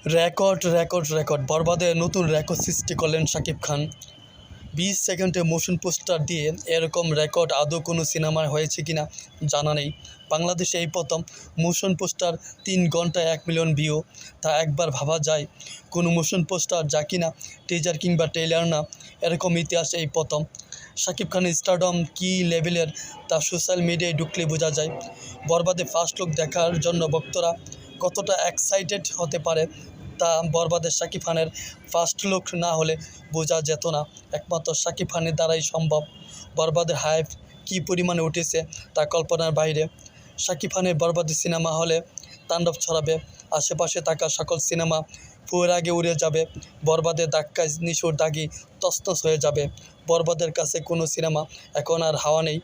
Record record record বরবাদে নতুন record সৃষ্টি করলেন শাকিব খান। 20 সেকেন্ডে মোশন পোস্টার দিয়ে এরকম রেকর্ড আদৌ কোনো সিনেমায় হয়েছে কিনা জানা নেই। বাংলাদেশে এই প্রথম মোশন পোস্টার 3 ঘন্টায় 1 মিলিয়ন ভিউ। তা একবার ভাবা যায়, কোনো মোশন পোস্টার যা কিনা টিজার কিংবা ট্রেইলার না, এরকম ইতিহাস এই প্রথম। শাকিব খানের স্টারডম কী লেভেলের তা সোশ্যাল মিডিয়ায় ঢুকলে বোঝা যায়। বরবাদে ফার্স্ট লুক দেখার জন্য ভক্তরা কতটা এক্সাইটেড হতে পারে তা বরবাদের শাকিব খানের ফার্স্ট লুক না হলে বোঝা যেত না। একমাত্র শাকিব খানের দ্বারাই সম্ভব। বরবাদের হাইপ কী পরিমাণে উঠেছে তা কল্পনার বাইরে। শাকিব খানের বরবাদের সিনেমা হলে তাণ্ডব ছড়াবে, আশেপাশে থাকা সকল সিনেমা ফুয়ের আগে উড়ে যাবে। বরবাদের ধাক্কায় নিশোর দাগি তছনছ হয়ে যাবে। বরবাদের কাছে কোনো সিনেমা এখন আর হাওয়া নেই।